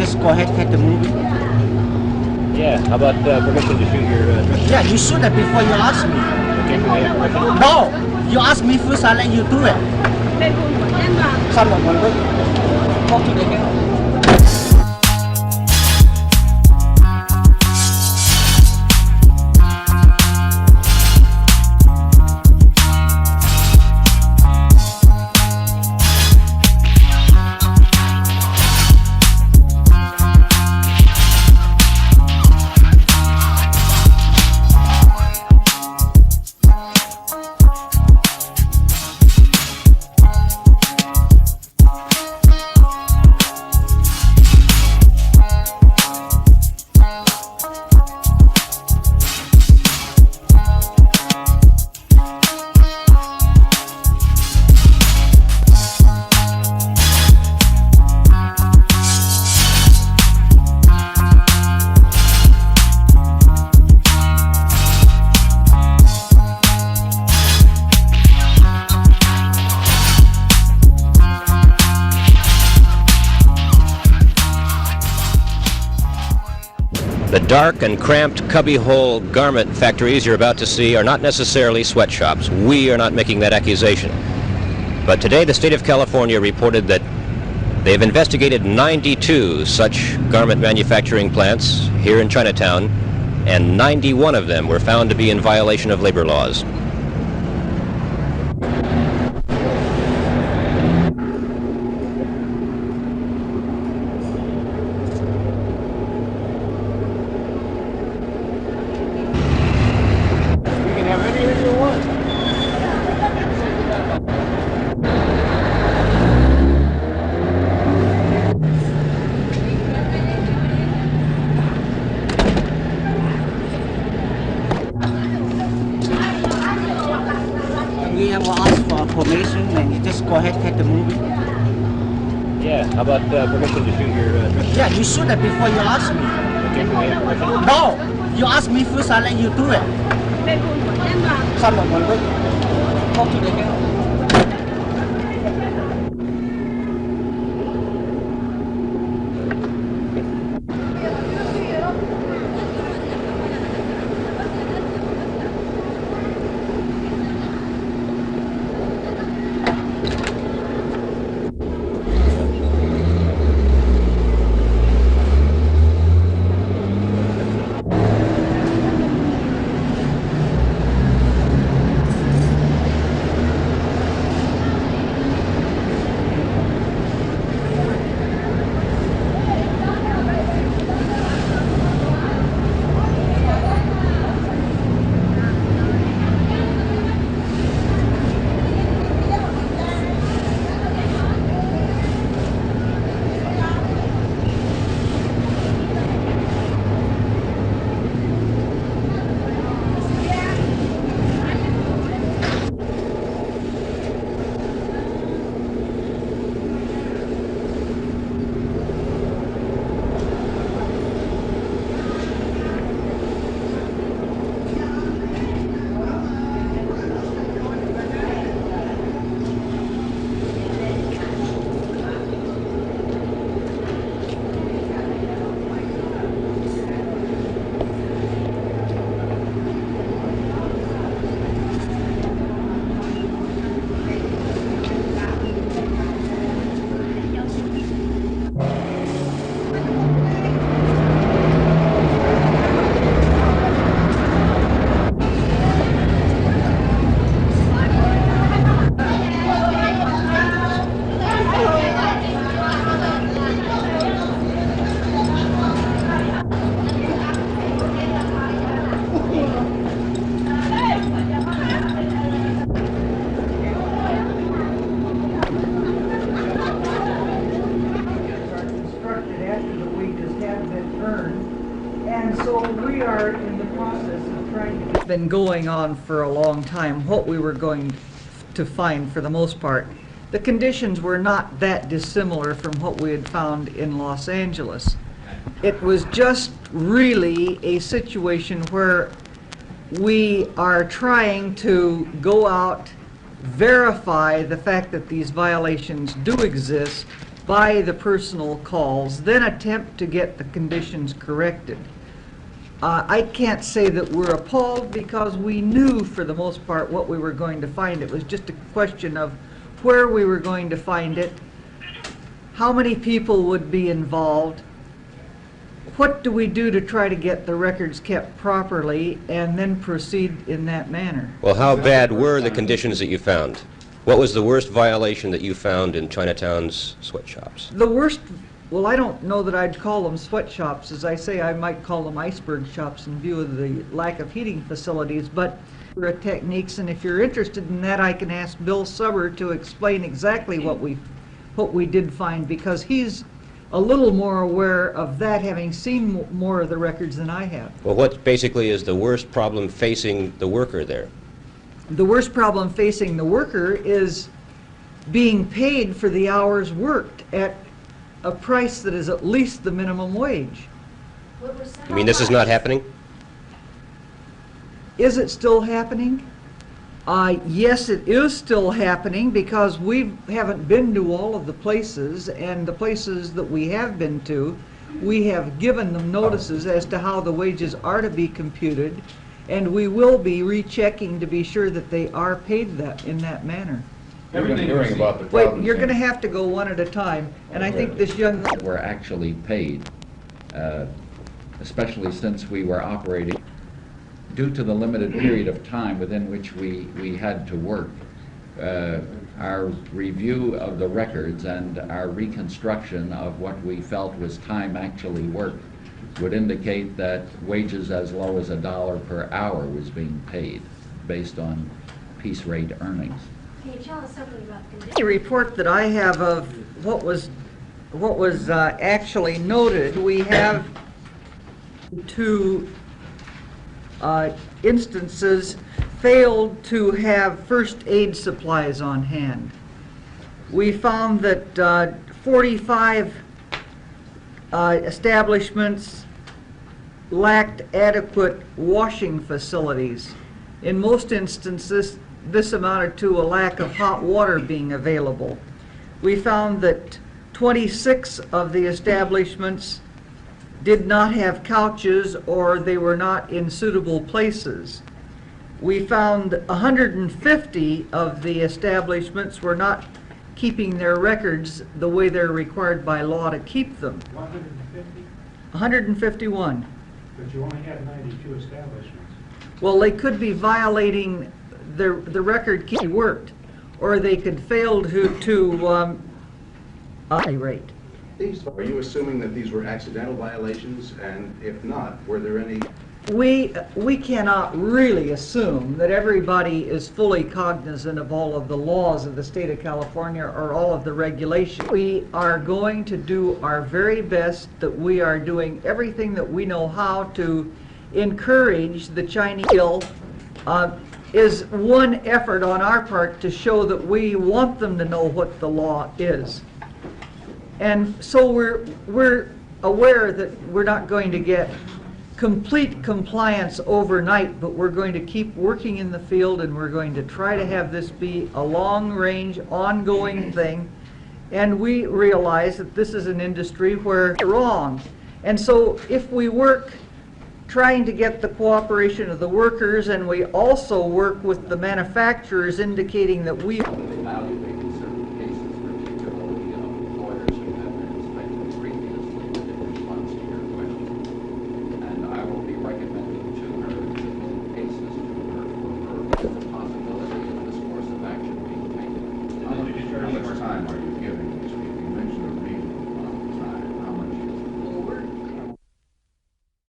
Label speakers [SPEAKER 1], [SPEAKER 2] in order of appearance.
[SPEAKER 1] just go ahead and take the movie?
[SPEAKER 2] Yeah, how about permission to shoot your dress?
[SPEAKER 1] Yeah, you shoot it before you ask me.
[SPEAKER 2] Okay, can I have permission?
[SPEAKER 1] No! You ask me first, I let you do it. Xong rồi mọi người. Talk to the girl.
[SPEAKER 2] The dark and cramped cubbyhole garment factories you're about to see are not necessarily sweatshops. We are not making that accusation. But today the state of California reported that they've investigated 92 such garment manufacturing plants here in Chinatown, and 91 of them were found to be in violation of labor laws.
[SPEAKER 1] We will ask for permission and you just go ahead and take the movie.
[SPEAKER 2] Yeah, how about permission to shoot your dress?
[SPEAKER 1] Yeah, you shoot it before you ask me.
[SPEAKER 2] Okay, can I have permission?
[SPEAKER 1] No! You ask me first, I let you do it. Xong rồi mọi người. Talk to the girl.
[SPEAKER 3] Been going on for a long time, what we were going to find for the most part. The conditions were not that dissimilar from what we had found in Los Angeles. It was just really a situation where we are trying to go out, verify the fact that these violations do exist, by the personal calls, then attempt to get the conditions corrected. I can't say that we're appalled because we knew for the most part what we were going to find. It was just a question of where we were going to find it, how many people would be involved, what do we do to try to get the records kept properly, and then proceed in that manner.
[SPEAKER 2] Well, how bad were the conditions that you found? What was the worst violation that you found in Chinatown's sweatshops?
[SPEAKER 3] The worst, well, I don't know that I'd call them sweatshops. As I say, I might call them iceberg shops in view of the lack of heating facilities, but there are techniques, and if you're interested in that, I can ask Bill Subber to explain exactly what we did find, because he's a little more aware of that, having seen more of the records than I have.
[SPEAKER 2] Well, what basically is the worst problem facing the worker there?
[SPEAKER 3] The worst problem facing the worker is being paid for the hours worked at a price that is at least the minimum wage.
[SPEAKER 2] You mean this is not happening?
[SPEAKER 3] Is it still happening? Yes, it is still happening, because we haven't been to all of the places, and the places that we have been to, we have given them notices as to how the wages are to be computed, and we will be rechecking to be sure that they are paid that in that manner.
[SPEAKER 4] Everything hearing about the
[SPEAKER 3] Wait,
[SPEAKER 4] problems
[SPEAKER 3] you're going to have to go one at a time, and I think this young...
[SPEAKER 5] Were actually paid, especially since we were operating due to the limited period of time within which we had to work. Our review of the records and our reconstruction of what we felt was time actually worked would indicate that wages as low as $1 per hour was being paid based on piece rate earnings.
[SPEAKER 6] Can you tell us something about conditions?
[SPEAKER 3] The report that I have of what was actually noted, we have two instances failed to have first aid supplies on hand. We found that 45 establishments lacked adequate washing facilities. In most instances, this amounted to a lack of hot water being available. We found that 26 of the establishments did not have couches, or they were not in suitable places. We found 150 of the establishments were not keeping their records the way they're required by law to keep them.
[SPEAKER 7] 150?
[SPEAKER 3] 151.
[SPEAKER 7] But you only had 92 establishments.
[SPEAKER 3] Well, they could be violating the record keeping worked, or they could fail to rate.
[SPEAKER 4] Are you assuming that these were accidental violations, and if not, were there any?
[SPEAKER 3] We cannot really assume that everybody is fully cognizant of all of the laws of the state of California or all of the regulations. We are going to do our very best, that we are doing everything that we know how to encourage the Chinese skill. Is one effort on our part to show that we want them to know what the law is. And so we're aware that we're not going to get complete compliance overnight, but we're going to keep working in the field, and we're going to try to have this be a long-range, ongoing thing. And we realize that this is an industry where we're wrong. And so if we work trying to get the cooperation of the workers, and we also work with the manufacturers indicating that we